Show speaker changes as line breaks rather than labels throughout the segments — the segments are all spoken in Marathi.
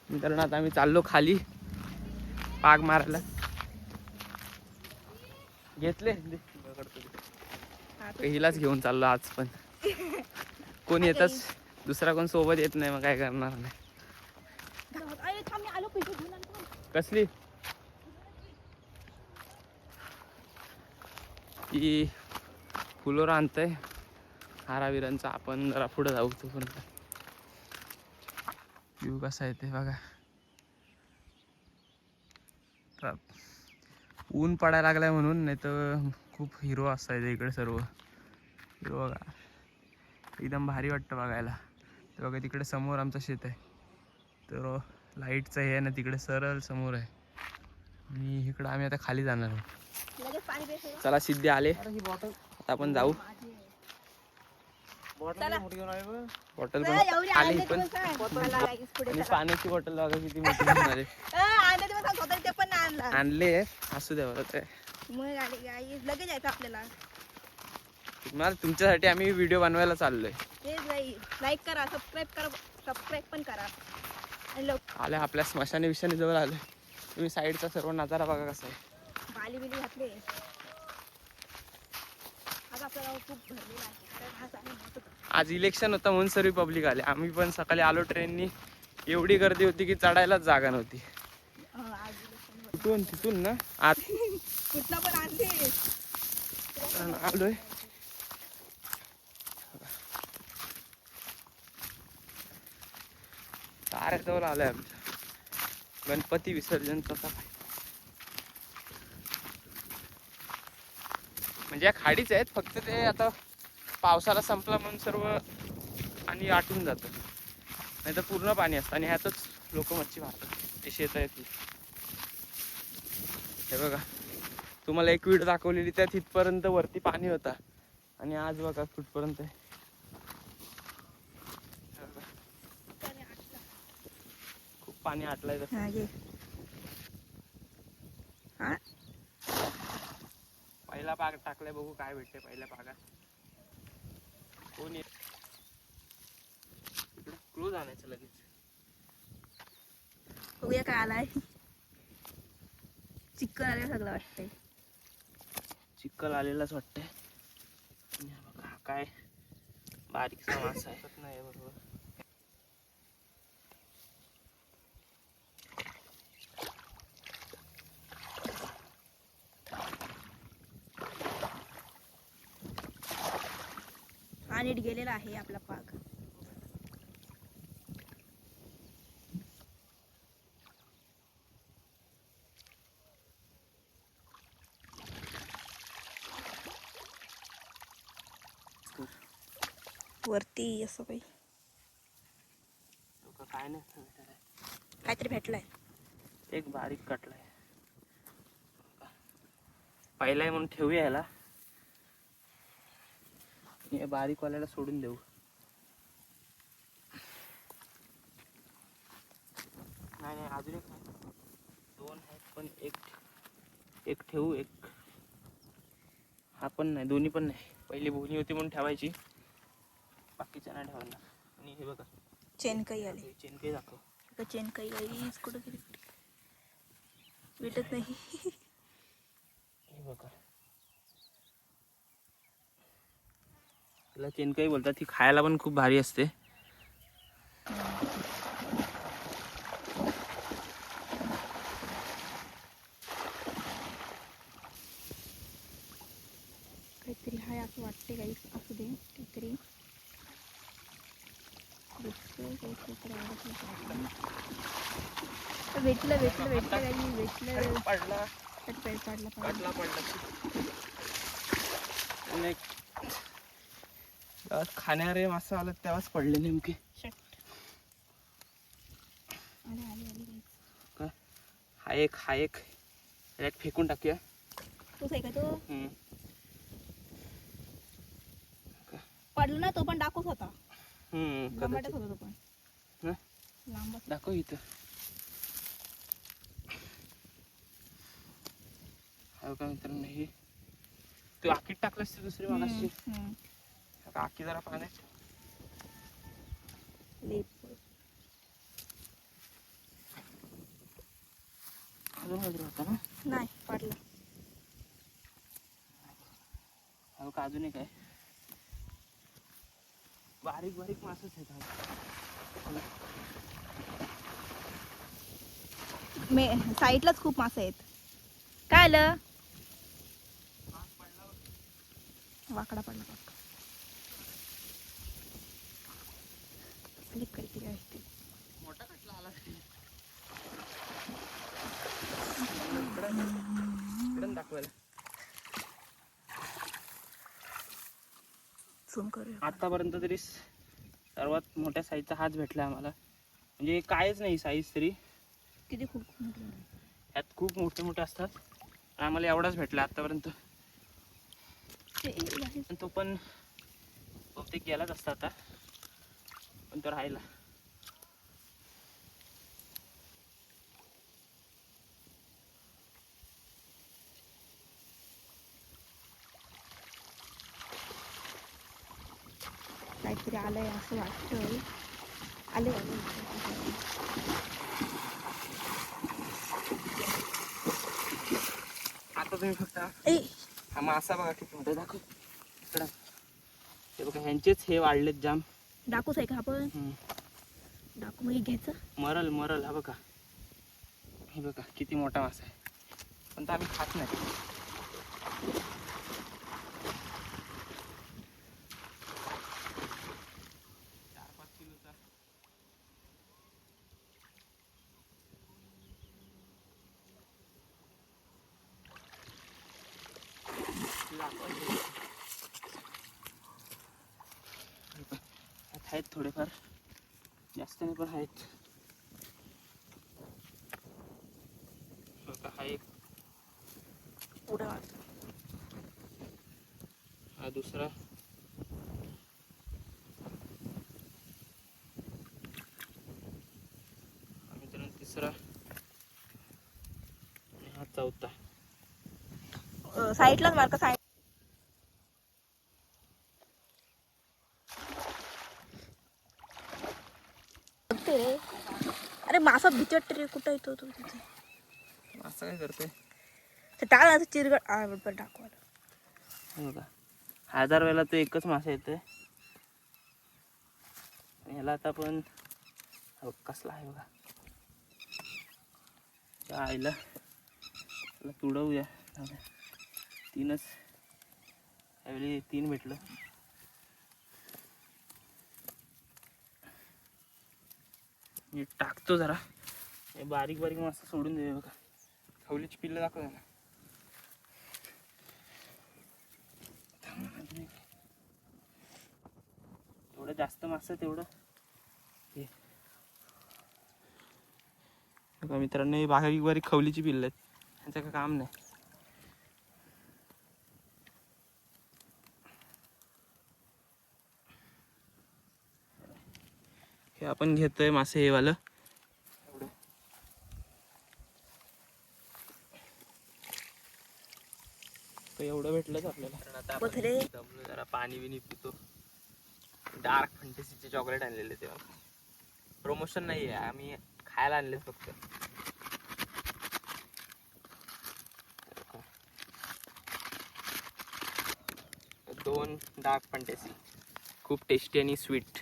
मित्रांनो आता आम्ही चाललो खाली पाग मारायला. घेतले हिलाच घेऊन चाललो आज पण. कोण येतच दुसरा कोण सोबत येत नाही, मग काय करणार नाही. कसली ती फुलोर आणतंय हाराविरांचा. आपण जरा पुढे जाऊ तोपर्यंत. व्ह्यू कसा येते बघा. ऊन पडायला लागलाय म्हणून, नाही तर खूप हिरो असायचं इकडे. सर्व हिरो बघा, एकदम भारी वाटतं बघायला. ते बघा तिकडे समोर आमचं शेत आहे, तर लाईटचं हे आहे ना तिकडे सरळ समोर आहे. आणि इकडं आम्ही आता खाली जाणार आहोत. चला सिद्धे आले, आता आपण जाऊ. बॉटल पण आली पण, आणि पाण्याची बॉटल बघा किती मोठी असणार आहे. आणले असू द्या बरं.
लगेच यायचं आपल्याला.
मला तुमच्यासाठी आम्ही व्हिडिओ बनवायला चाललोय.
लाईक करा, सबस्क्राईब पण करा.
आले आपल्या स्मशानी विषानी जवळ आले. तुम्ही साईडचा सर्व नजारा बघा कसा आहे.
बाली बिली घातले. आज आपल्याला खूप भरलेला आहे.
आज इलेक्शन होतं म्हणून सर्व पब्लिक आले. आम्ही पण सकाळी आलो ट्रेननी, एवढी गर्दी होती की चढायलाच जागा नव्हती. तिथून ना आज
कुठला पण आणले
आलोय. तारेजवळ आलोय आमच्या गणपती विसर्जनचा. म्हणजे या खाडीच आहेत, फक्त ते आता पावसाला संपला म्हणून सर्व आणि आटून जातं, नाही तर पूर्ण पाणी असतं. आणि ह्यातच लोक मच्छी मारतात. ते शेत आहेत हे बघा. तुम्हाला एक व्हिडिओ दाखवलेली, त्या तिथपर्यंत वरती पाणी होता, आणि आज बघा कुठपर्यंत आहे. खूप पाणी आटलंय. पहिला पाग टाकलाय, बघू काय भेटते पहिल्या पागात. कोण येत क्लोज आणायचं लगेच.
बघूया काय आलाय. चिकन आले सगळं वाटतंय.
चिकन आलेलाच वाटतंय. काय बारीकसा मासा आहे. नाही बरोबर.
पाणीत गेलेला आहे आपला पाग. वरती असं काही
काय नाही,
काहीतरी भेटलंय.
एक बारीक कटलाय. पहिला आहे म्हणून ठेवूया याला, हे बारीक वाल्याला सोडून देऊ. नाही अजून एक दोन आहेत, पण एक ठेवू. एक हा पण नाही, दोन्ही पण नाही. पहिली भुनी होती म्हणून ठेवायची, बाकीच्या नाही ठेवायला. आणि हे बघा
चेनकाई आली.
चेनकाई दाखव.
चेनकाई गाई कुठं गेली, भेटत नाही.
हे बघा, तिला चेनकाई बोलतात. ती खायला पण खूप भारी असते.
काहीतरी हाय असं वाटते. काही असू दे, काहीतरी भेटलं काही भेटलं.
पडला
पडला.
खाणारे मासा आलं तेव्हाच पडले नेमके. हा एक फेकून टाकूया.
तूच आहे का तो? पडला ना तो पण डाकूच होता. लांबटच होता तो पण. लांब
दाखव इथं. का मित्रांनो, हे तू आखीत टाकलंस दुसरी मागाशी. आखी जरा पाण्यात.
अजून काहीतरी होता ना.
नाही पाडलं.
हा बघा अजून एक आहे. बारीक बारीक मासच आहेत हा.
साईडलाच खूप मासे आहेत. काय आलं? वाकडा पडला बघ. स्लिप काहीतरी आहे ते.
मोठा कटला आला. इकडं दाखवायला.
झूम करूया.
आतापर्यंत तरी सर्वात मोठ्या साईजचा हाच भेटला आम्हाला. म्हणजे कायच नाही साईज तरी.
किती खूप मोठे.
ह्यात खूप मोठे मोठे असतात. आम्हाला एवढाच भेटला आतापर्यंत. तो पण बहुतेक गेलाच असता आता, पण तो राहिला.
काहीतरी आलंय असं वाटतंय. आले
आता तुम्ही फक्त
ए
हा मासा बघा किती मोठा. दाखव इकडं. हे बघा ह्यांचेच हे वाढलेत जाम.
डाकूच आहे का आपण? डाकू मग घ्यायचं.
मरल मरल. हा बघा, हे बघा किती मोठा मासा आहे. पण तो आम्ही खात नाही. 4-5 किलोचा. आहेत थोडेफार, जास्त नाही पण आहेत. हा एक,
पुढं
हा दुसरा, हा मित्रांनो तिसरा आणि हा चौथा.
साईडलाच मार का? साईड रे. अरे मासा बिचट रे. कुठं येतो तू तिथे?
असं काय करतोय?
ते टाक ना चिरगड. बरोबर टाकू.
बघा 1000 वेळेला तो एकच मासा येतोय. ह्याला आता आपण कसला आहे बघा. त्या आईला तुडवूया. 3च त्यावेळी 3 भेटलं. मी टाकतो जरा. हे बारीक बारीक मासा सोडून दे बघा. खवलीची पिल्लं दाखव ना. एवढं जास्त मासा तेवढं हे बघा मित्रांनो. ही बारीक बारीक खवलीची पिल्लं आहेत. ह्यांचं काय काम नाही. हे आपण घेतोय मासे हे वालं. एवढं भेटलंच आपल्याला. आता आपण दमलो जरा, पाणी बिनी पितो. डार्क फंटेसीचे चॉकलेट आणलेले तेव्हा. प्रमोशन नाही आहे, आम्ही खायला आणले फक्त. दोन डार्क फंटेसी, खूप टेस्टी आणि स्वीट.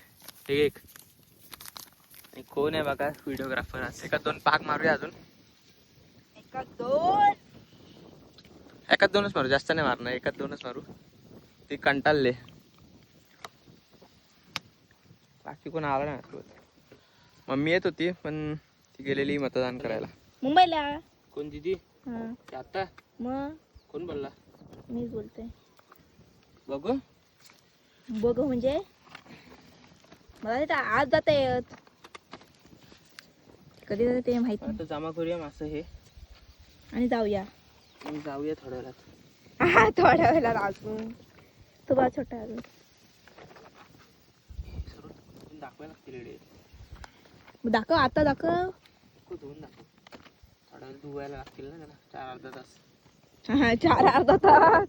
हे एक. आणि कोण आहे बघा व्हिडिओग्राफर. आज एका 2 पाक मारूया अजून. एकाच 2च मारू, जास्त नाही मारणार. एकाच 2च मारू. ते कंटाळले. बाकी कोण आला नाही. मम्मी येत होती पण ती गेलेली मतदान करायला
मुंबईला.
कोण दिदी? आता
मग
कोण बोलला?
मीच बोलते.
बघू
बघू म्हणजे मला तिथं आज जाता येत. कधी जाते ते माहित नाही.
आता जमा करूया मासं हे
आणि जाऊया.
आणि जाऊया थोड्या वेळात.
थोड्या वेळेला अजून तू बा छोटा अजून
दाखवायला लागते रेडी.
दाखव आता दाखव.
धुवून दाखव. थोड्या वेळ धुवायला लागतील ना त्याला. 4-अर्धा तास.
4-अर्धा तास.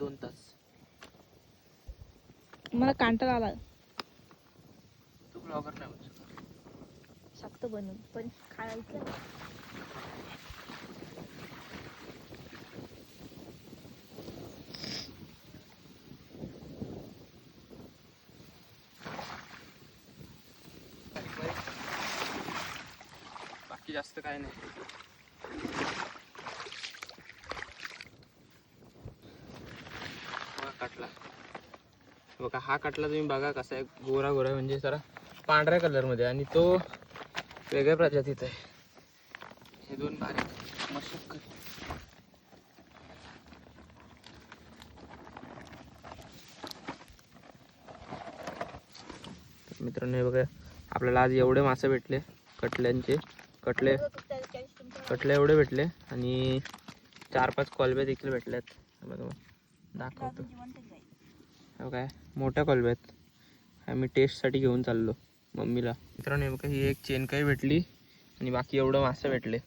2 तास.
मला कांटाळा आला.
तू ब्लॉगर नाही होऊ
शकतो बनवून पण खायचं.
बाकी जास्त काय नाही. कटला बघा, हा कटला तुम्ही बघा कसा आहे, गोरा गोरा म्हणजे जरा पांढऱ्या कलर मध्ये, आणि तो वेगळ्या प्रजातीत आहे. हे दोन बारीक मशक. मित्रांनो हे बघा, आपल्याला आज एवढे मासे भेटले, कटले एवढे भेटले, आणि 4-5 कोलब्या देखील भेटल्यात. दाखवतो. काय मोठ्या कोलब्या आहेत. आम्ही टेस्टसाठी घेऊन चाललो मम्मीला. मित्रांनो हे बघा, ही एक चेनकाई भेटली आणि बाकी एवढं मासे भेटले.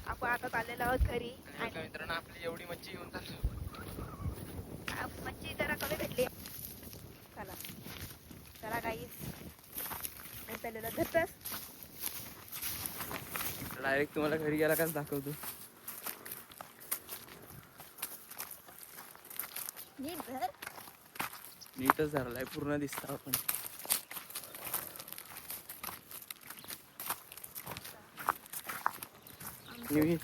आपण आता चाललेलो आहोत घरी.
आणि मित्रांनो आपली एवढी मच्छी घेऊन चाललो.
मच्छी जरा कमी भेटली. चला चला काही धरतस.
डायरेक्ट तुम्हाला घरी गेला काच दाखवतो. नीटच धरलाय, पूर्ण दिसतं आपण. मी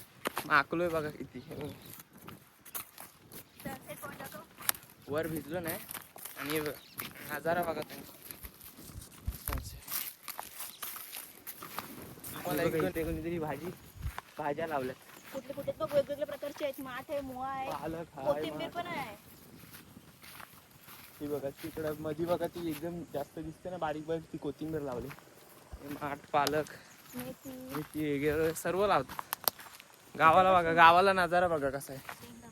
माकलोय बघा किती. वर भिजलो नाही, आणि नजारा बघा तुम्ही. मला एक कोणीतरी भाज्या लावल्या.
कुठले कुठे बघ, वेगवेगळ्या प्रकारचे आहेत. माठ आहे, मोळा आहे,
पालक
कोथिंबीर पण आहे.
ती बघा तिकडं मध्ये बघा, ती एकदम जास्त दिसते ना बारीक बारीक, ती कोथिंबीर लावली. माठ, पालक, मेथी वगैरे सर्व लावतात. गावाला बघा, गावाला नजारा बघा कसा आहे.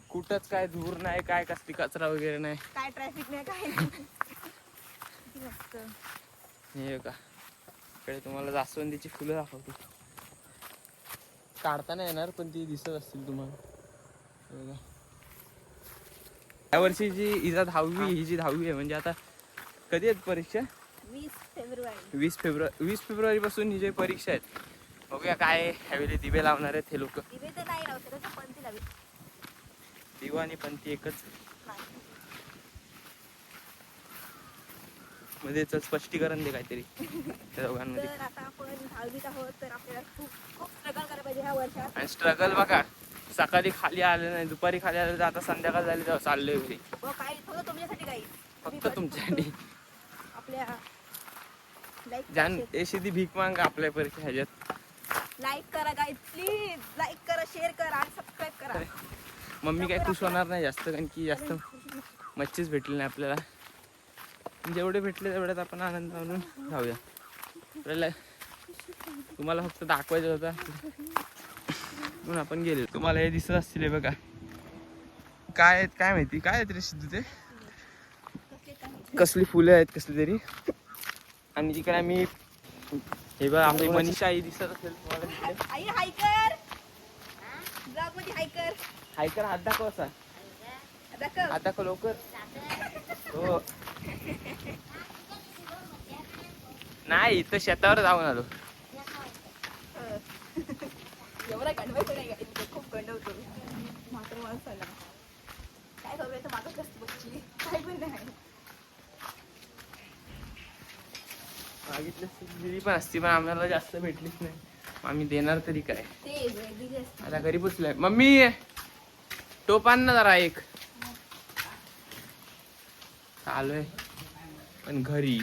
कुठंच काय धूर नाही, काय कसली कचरा वगैरे नाही,
काय ट्रॅफिक नाही, काय नाही. मस्त.
हे बघा, इकडे तुम्हाला जास्वंदीची फुलं दाखवतो. काढता नाही येणार, पण ती दिसत असतील तुम्हाला. हे बघा, या वर्षीची हिचा 10वी, ही जी 10वी आहे. म्हणजे आता कधी आहेत परीक्षा? 20 फेब्रुवारी पासून ही जे परीक्षा आहेत. बघूया काय ह्यावेळी दिवे लावणार आहेत हे लोक.
दिवे तर नाही लावते, पंथी लावे.
दिवा आणि पंथी एकच. मध्ये स्पष्टीकरण दे काहीतरी त्या दोघांमध्ये.
तर आता आपण 10वीत आहोत, तर आपल्याला खूप खूप स्ट्रगल करायला पाहिजे ह्या वर्षात.
आणि स्ट्रगल बघा, सकाळी खाली आले नाही, दुपारी खाली आले, तर आता संध्याकाळ झाली तेव्हा चाललोय घरी.
काही फक्त तुमच्यासाठी काही,
फक्त तुमच्यासाठी.
आपल्या
जान एशी भीक मांग आपल्या परीक्षा ह्याच्यात.
लाईक करा गाईज, प्लीज लाईक करा, शेअर करा आणि सबस्क्राईब करा.
मम्मी काही खुश होणार नाही जास्त, कारण की जास्त मच्छीच भेटली नाही आपल्याला. जेवढे भेटले तेवढ्यात आपण आनंद म्हणून जाऊया. आपल्याला तुम्हाला फक्त दाखवायचं होता म्हणून आपण गेलो. तुम्हाला हे दिसत असतील हे बघा, काय आहेत काय माहिती, काय आहेत रे सिद्धू ते, कसली फुलं आहेत कसली तरी. आणि तिकडे आम्ही हे बघा, आपली मनीषा आई दिसत असेल तुम्हाला.
आई हायकर, ब्लॉग मध्ये हायकर.
हायकर हात दाखव असा, हात दाखव लवकर. हो नाही, इथं शेतावर जाऊन आलो.
एवढा गंडवायचं नाही, खूप गंडवतो मात्र माणसाला. काय करूया तर मागच असते बच्ची, काय पण नाही.
मागितलं दिली पण असती, पण आम्हाला जास्त भेटलीच नाही. आम्ही देणार तरी काय. आता घरी पोचलोय. मम्मी टोप आण ना जरा एक. आलोय पण घरी.